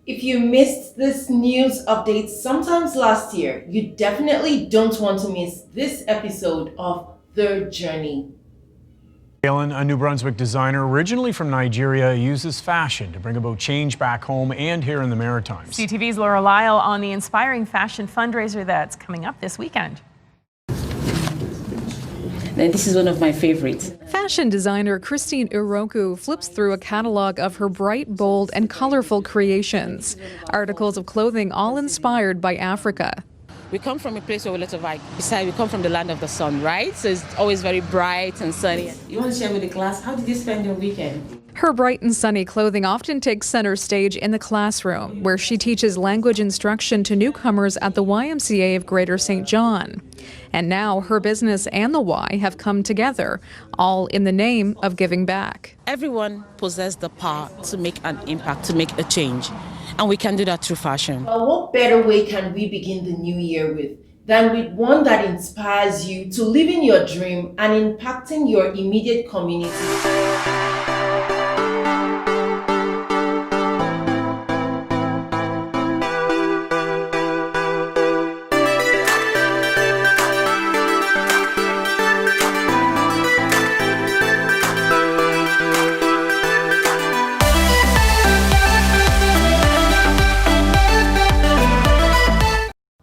If you missed this news update sometimes last year, you definitely don't want to miss this episode of Their Journey. Alan, a New Brunswick designer originally from Nigeria, uses fashion to bring about change back home and here in the Maritimes. CTV's Laura Lyle on the inspiring fashion fundraiser that's coming up this weekend. This is one of my favorites. Fashion designer Christine Iroku flips through a catalog of her bright, bold, and colorful creations. Articles of clothing all inspired by Africa. We come from a place where we lot of besides we come from the land of the sun, right? So it's always very bright and sunny. You want to share with the class, how did you spend your weekend? Her bright and sunny clothing often takes center stage in the classroom, where she teaches language instruction to newcomers at the YMCA of Greater St. John. And now her business and the Y have come together, all in the name of giving back. Everyone possesses the power to make an impact, to make a change. And we can do that through fashion. Well, what better way can we begin the new year with than with one that inspires you to live in your dream and impacting your immediate community?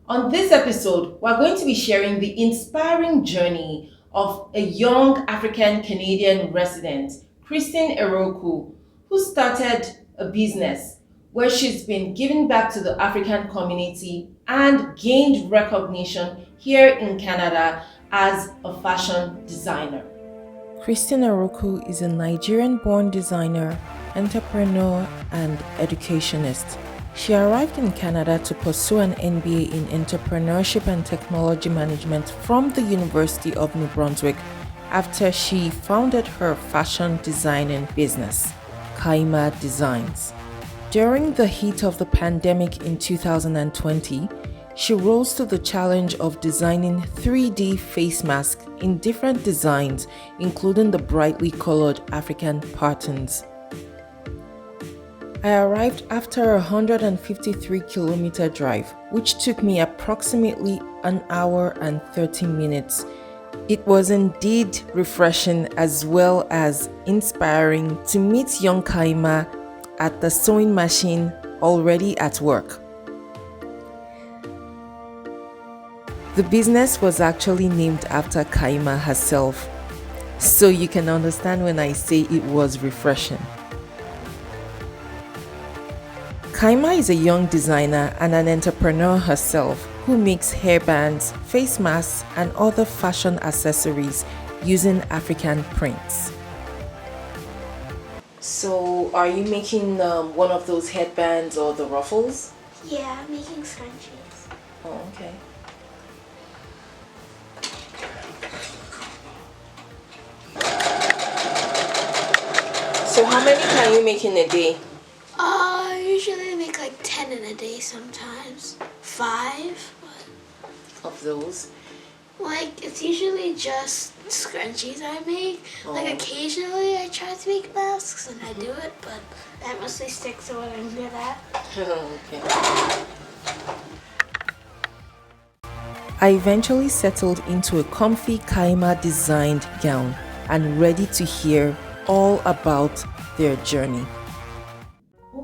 On this episode, we're going to be sharing the inspiring journey of a young African-Canadian resident, Christine Iroku, who started a business where she's been giving back to the African community and gained recognition here in Canada as a fashion designer. Christine Iroku is a Nigerian-born designer, entrepreneur, and educationist. She arrived in Canada to pursue an MBA in Entrepreneurship and Technology Management from the University of New Brunswick after she founded her fashion designing business, Kaima Designs. During the heat of the pandemic in 2020, she rose to the challenge of designing 3D face masks in different designs, including the brightly colored African patterns. I arrived after a 153-kilometer drive, which took me approximately an hour and 30 minutes. It was indeed refreshing as well as inspiring to meet young Kaima at the sewing machine already at work. The business was actually named after Kaima herself, so you can understand when I say it was refreshing. Kaima is a young designer and an entrepreneur herself who makes hairbands, face masks, and other fashion accessories using African prints. So, are you making one of those headbands or the ruffles? Yeah, I'm making scrunchies. Oh, okay. So, how many can you make in a day? Usually I make like 10 in a day sometimes. 5. Of those? Like, it's usually just scrunchies I make. Like, occasionally I try to make masks and I do it, but that mostly sticks to what I'm good at. Okay. I eventually settled into a comfy Kaima designed gown and ready to hear all about their journey.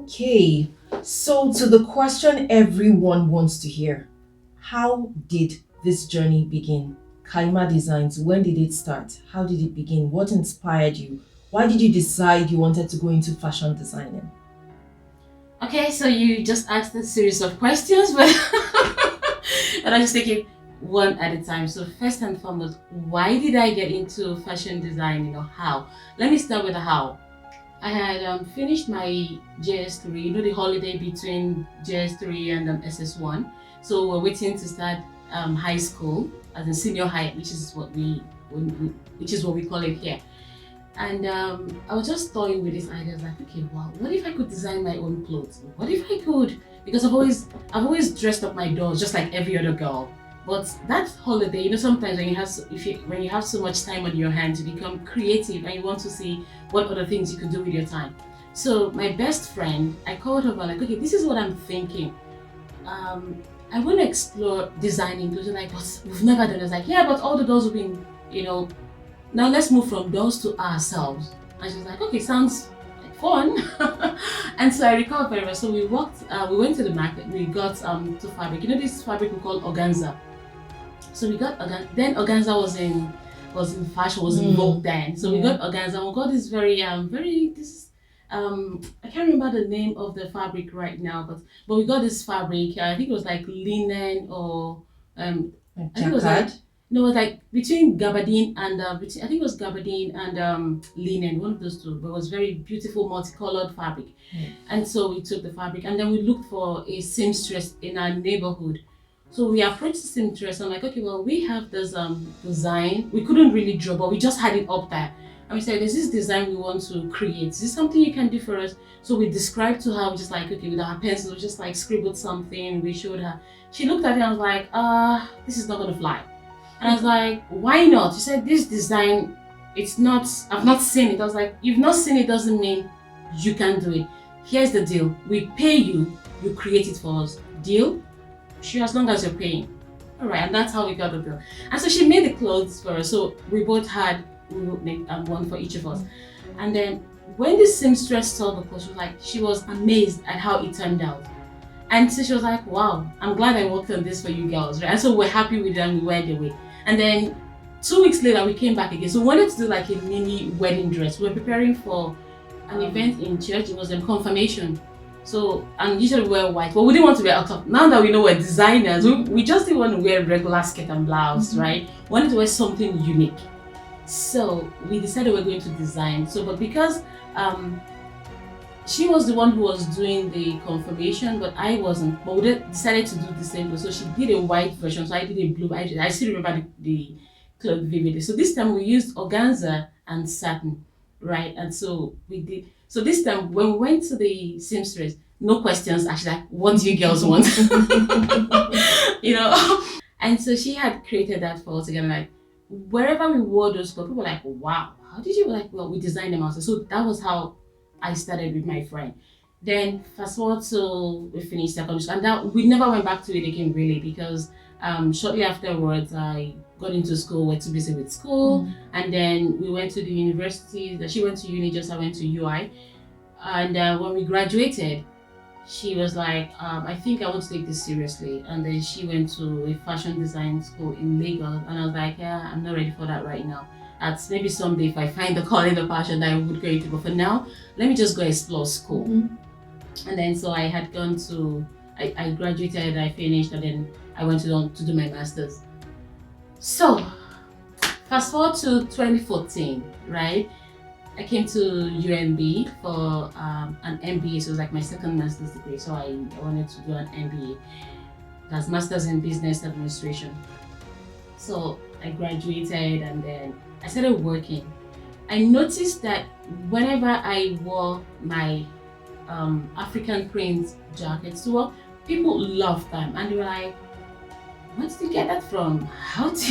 Okay, so to the question everyone wants to hear, how did this journey begin? Kaima Designs, when did it start? How did it begin? What inspired you? Why did you decide you wanted to go into fashion designing? Okay, so you just asked a series of questions, but and I just take it one at a time. So first and foremost, why did I get into fashion design? How? Let me start with the how. I had finished my JS3, the holiday between JS3 and SS1. So we're waiting to start high school, as in senior high, which is what we call it here. And I was just toying with this idea, like, okay, wow, what if I could design my own clothes? What if I could? Because I've always dressed up my dolls just like every other girl. But that holiday, sometimes when you have so much time on your hands, you become creative and you want to see what other things you can do with your time. So my best friend, I called her, like, okay, this is what I'm thinking. I want to explore designing clothes. Like, what? We've never done it. I was like, yeah, but all the doors have been, now let's move from doors to ourselves. And she was like, okay, sounds like fun. And so I recall very well. So we went to the market, we got to fabric. This fabric we call organza. So we got organza. Then organza was in fashion, was in vogue then. So we got organza, and we got this I can't remember the name of the fabric right now, but we got this fabric. I think it was like linen or I think it was like, no, it was like between gabardine and I think it was gabardine and linen, one of those two. But it was very beautiful, multicolored fabric. And so we took the fabric, and then we looked for a seamstress in our neighborhood. So we approached the seamstress. I'm like, okay, well, we have this design. We couldn't really draw, but we just had it up there. And we said, there's this design we want to create. Is this something you can do for us? So we described to her, just like, okay, with our pencils, we just like scribbled something. We showed her. She looked at it and was like, this is not going to fly. And I was like, why not? She said, this design, I've not seen it. I was like, you've not seen it doesn't mean you can do it. Here's the deal. We pay you, you create it for us. Deal? Sure, as long as you're paying. All right, and that's how we got the deal. And so she made the clothes for us. So we both had one for each of us. And then when the seamstress saw the clothes, she was amazed at how it turned out. And so she was like, wow, I'm glad I worked on this for you girls, right? And so we're happy with them, we went away. And then 2 weeks later, we came back again. So we wanted to do like a mini wedding dress. We were preparing for an event in church. It was a confirmation. So, and usually we wear white, but we didn't want to wear out of. Now that we know we're designers, we just didn't want to wear regular skirt and blouse, right? We wanted to wear something unique. So we decided we're going to design. So, but because she was the one who was doing the confirmation, but I wasn't. But we decided to do the same. So she did a white version, so I did a blue. I still remember the cloth vividly. So this time we used organza and satin, right? And so we did. So this time when we went to the seamstress, no questions. Actually, like, what do you girls want? And so she had created that for us again, like. Wherever we wore those clothes, people were like, wow, how did you well, we designed them ourselves. So that was how I started with my friend. Then fast forward to we finished secondary school, and that we never went back to it again really, because shortly afterwards I got into school, were too busy with school, and then we went to the university. She went to uni, just I went to UI. And when we graduated, she was like, I think I want to take this seriously. And then she went to a fashion design school in Lagos. And I was like, yeah, I'm not ready for that right now. That's maybe someday if I find the calling of passion that I would go into. But for now, let me just go explore school. And then so I had gone to, I graduated, I finished, and then I went to do my master's. So fast forward to 2014, right? I came to UNB for an MBA, so it was like my second master's degree. So I wanted to do an MBA. That's Master's in Business Administration. So I graduated and then I started working. I noticed that whenever I wore my African print jackets to work, people loved them and they were like, where did you get that from? How do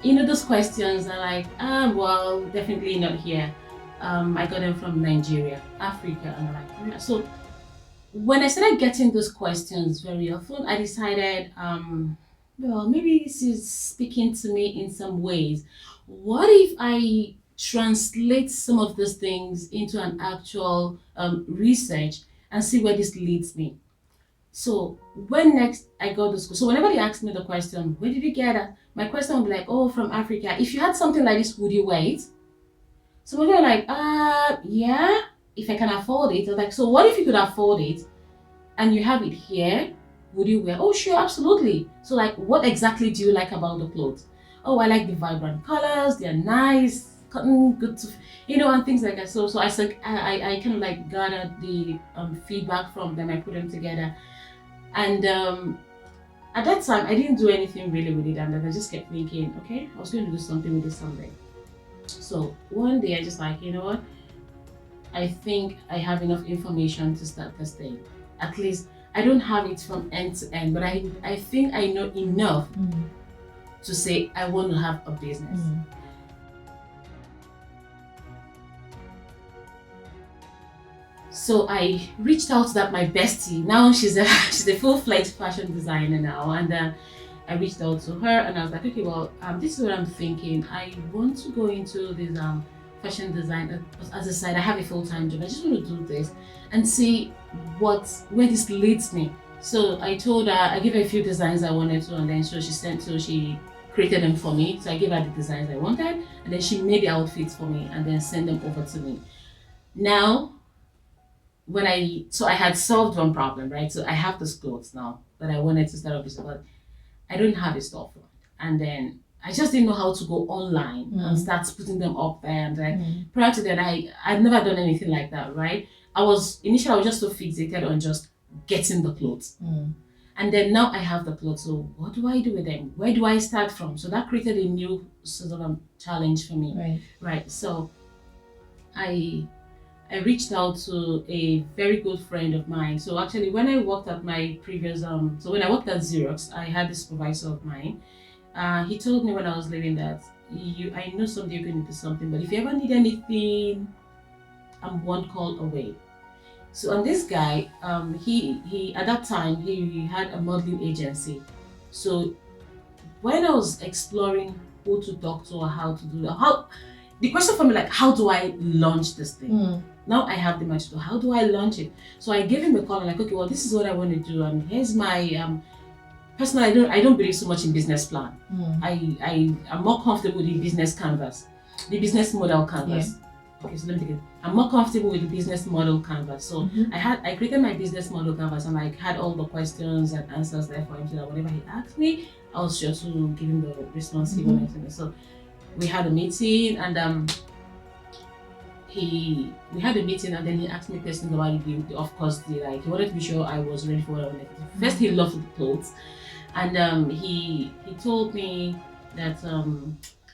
you, those questions are like, well, definitely not here. I got them from Nigeria, Africa, and I'm like, so when I started getting those questions very often, I decided, well, maybe this is speaking to me in some ways. What if I translate some of those things into an actual research and see where this leads me? So when next I go to school, so whenever they ask me the question, where did you get it? My question would be like, oh, from Africa. If you had something like this, would you wear it? So we're like, yeah, if I can afford it. I was like, so what if you could afford it and you have it here? Would you wear? Oh, sure, absolutely. So like, what exactly do you like about the clothes? Oh, I like the vibrant colors. They're nice, cotton, good to, and things like that. So I kind of like gathered the feedback from them. I put them together, and at that time I didn't do anything really with it, and then I just kept thinking, okay, I was going to do something with this someday. So one day I just like, you know what? I think I have enough information to start this thing. At least I don't have it from end to end, but I think I know enough to say I want to have a business. Mm. So I reached out to my bestie. Now she's a she's a full-fledged fashion designer now, and I reached out to her and I was like, okay, well, this is what I'm thinking. I want to go into this fashion design as a side. I have a full-time job. I just want to do this and see where this leads me. So I told her, I gave her a few designs I wanted to, and then she created them for me. So I gave her the designs I wanted, and then she made the outfits for me and then sent them over to me. Now, I had solved one problem, right? So I have those clothes now that I wanted to start off with, but I don't have a storefront. And then I just didn't know how to go online and start putting them up there. And prior to that, I'd never done anything like that, right? Initially I was just so fixated on just getting the clothes. And then now I have the clothes. So what do I do with them? Where do I start from? So that created a new sort of challenge for me. Right. So I reached out to a very good friend of mine. So actually, when I worked at my previous, so when I worked at Xerox, I had this supervisor of mine. He told me when I was leaving that I know someday you're going to do something, but if you ever need anything, I'm one call away. So and this guy, he at that time he had a modeling agency. So when I was exploring who to talk to or how to do that, the question for me like, how do I launch this thing? Now I have the match to how do I launch it? So I gave him a call and like, okay, well, this is what I want to do, and here's my personally, I don't believe so much in business plan. I am more comfortable with the business canvas, the business model canvas. Okay, so let me take it. I'm more comfortable with the business model canvas. So I created my business model canvas and I had all the questions and answers there for him, so that whenever he asked me, I was sure to give him the response he wanted to me. So we had a meeting and we had a meeting and then he asked me questions about he wanted to be sure I was ready for what I wanted to do. First, he loved the clothes, and he told me that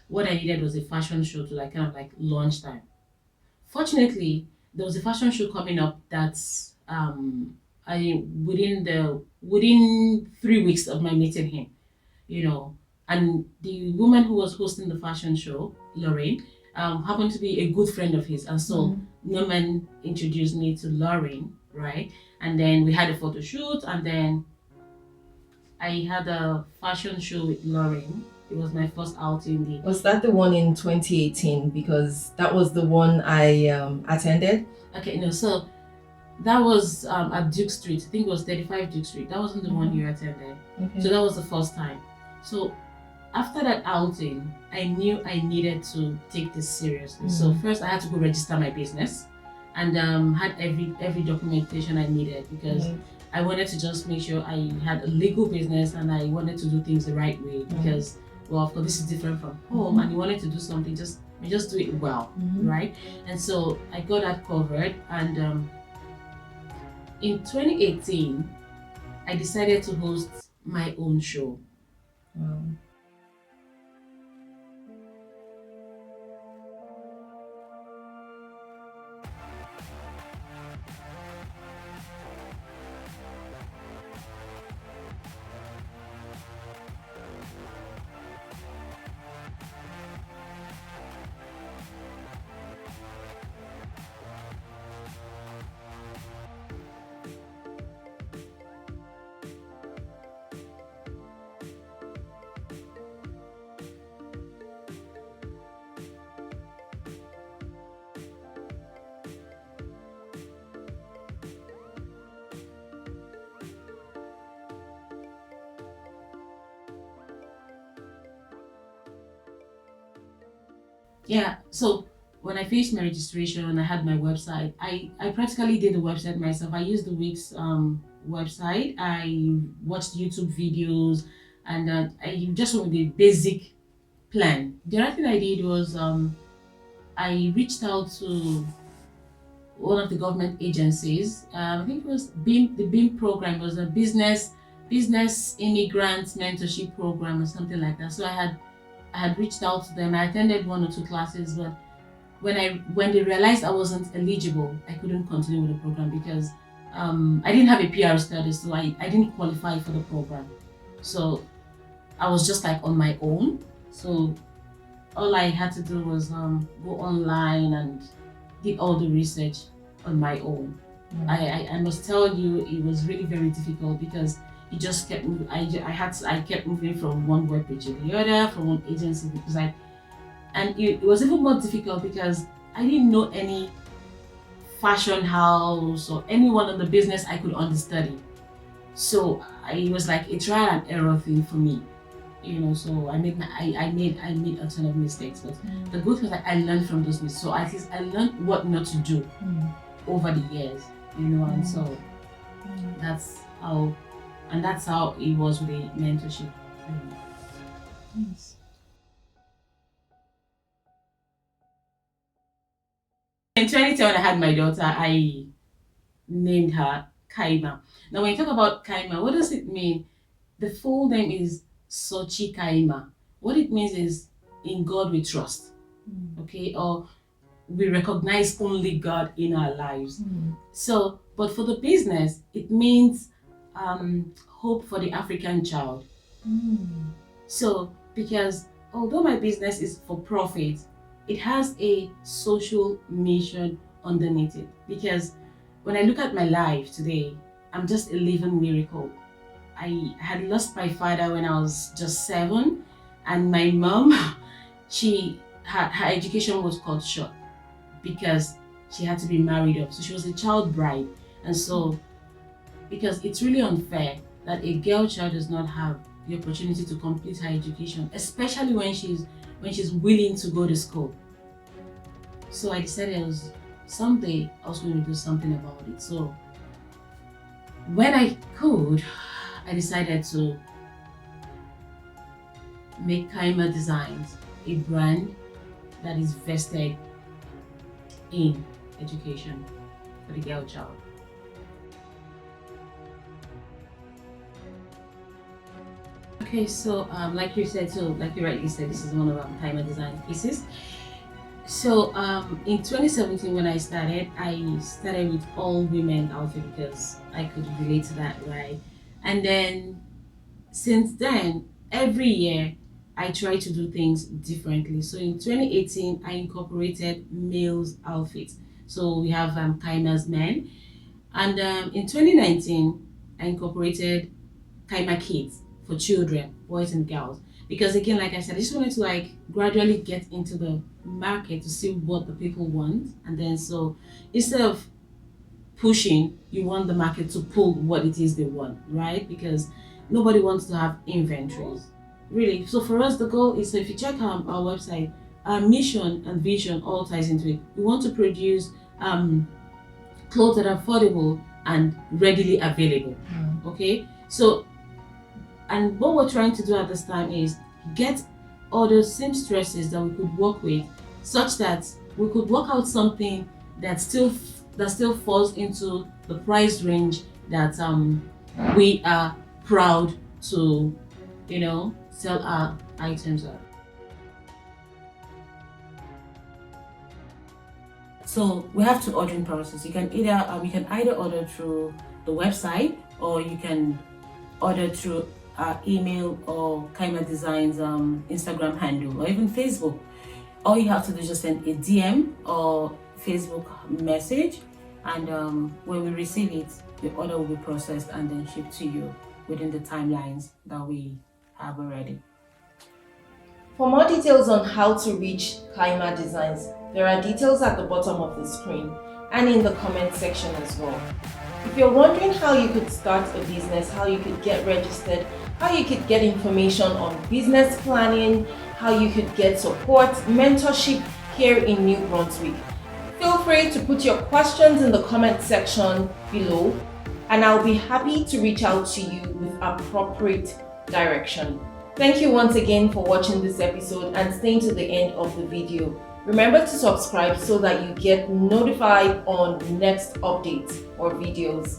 what I needed was a fashion show to kind of launch time. Fortunately, there was a fashion show coming up that's within 3 weeks of my meeting him, and the woman who was hosting the fashion show, Lorraine, happened to be a good friend of his, and so Norman introduced me to Lorraine, right? And then we had a photo shoot, and then I had a fashion show with Lorraine. It was my first outing. Was that the one in 2018? Because that was the one I attended. Okay, no, so that was at Duke Street. I think it was 35 Duke Street. That wasn't the one you attended. Okay. So that was the first time. So after that outing, I knew I needed to take this seriously. So first I had to go register my business and had every documentation I needed because I wanted to just make sure I had a legal business and I wanted to do things the right way because, well, of course, this is different from home and you wanted to do something, just do it well, right? And so I got that covered, and in 2018, I decided to host my own show. Wow. Yeah, so when I finished my registration, I had my website. I practically did the website myself. I used the Wix website. I watched YouTube videos, and I just went with the basic plan. The other thing I did was I reached out to one of the government agencies. I think it was the BEAM program. It was a business immigrant mentorship program or something like that. So I had reached out to them. I attended 1 or 2 classes, but when they realized I wasn't eligible, I couldn't continue with the program because I didn't have a PR status, so I didn't qualify for the program. So I was just on my own. So all I had to do was go online and did all the research on my own. I must tell you, it was really very difficult because it just kept moving. I kept moving from one web page to the other, from one agency, because it was even more difficult because I didn't know any fashion house or anyone in the business I could understudy. So it was like a trial and error thing for me, So I made a ton of mistakes, but the good thing was that I learned from those mistakes. So at least I learned what not to do over the years, and so that's how it was with the mentorship. Yes. In 2010, when I had my daughter, I named her Kaima. Now, when you talk about Kaima, what does it mean? The full name is Sochi Kaima. What it means is, in God we trust, okay? Or we recognize only God in our lives. So, but for the business, it means hope for the African child. So, because although my business is for profit, it has a social mission underneath it. Because when I look at my life today, I'm just a living miracle. I had lost my father when I was just 7, and my mom, her education was cut short because she had to be married up. So she was a child bride. And so, because it's really unfair that a girl child does not have the opportunity to complete her education, especially when she's willing to go to school. So I decided someday I was going to do something about it. So when I could, I decided to make Kaima Designs a brand that is vested in education for the girl child. Okay, so like you rightly said, this is one of our Kaima Design pieces. So in 2017, when I started with all women outfit because I could relate to that, right? And then since then, every year I try to do things differently. So in 2018, I incorporated males outfits. So we have Kaima's men, and in 2019, I incorporated Kaima Kids for children, boys and girls. Because again, like I said, I just wanted to gradually get into the market to see what the people want, and then so instead of pushing, you want the market to pull what it is they want, right? Because nobody wants to have inventories, really. So for us, the goal is, so if you check our website, our mission and vision all ties into it. We want to produce clothes that are affordable and readily available. Okay, so and what we're trying to do at this time is get other seamstresses that we could work with, such that we could work out something that still falls into the price range that we are proud to, sell our items at. So we have two ordering processes. You can either order through the website, or you can order through our email or Kaima Designs Instagram handle, or even Facebook. All you have to do is just send a DM or Facebook message, and when we receive it, the order will be processed and then shipped to you within the timelines that we have already. For more details on how to reach Kaima Designs, there are details at the bottom of the screen and in the comment section as well. If you're wondering how you could start a business, how you could get registered, how you could get information on business planning, how you could get support, mentorship here in New Brunswick, feel free to put your questions in the comment section below, and I'll be happy to reach out to you with appropriate direction. Thank you once again for watching this episode and staying to the end of the video. Remember to subscribe so that you get notified on next updates or videos.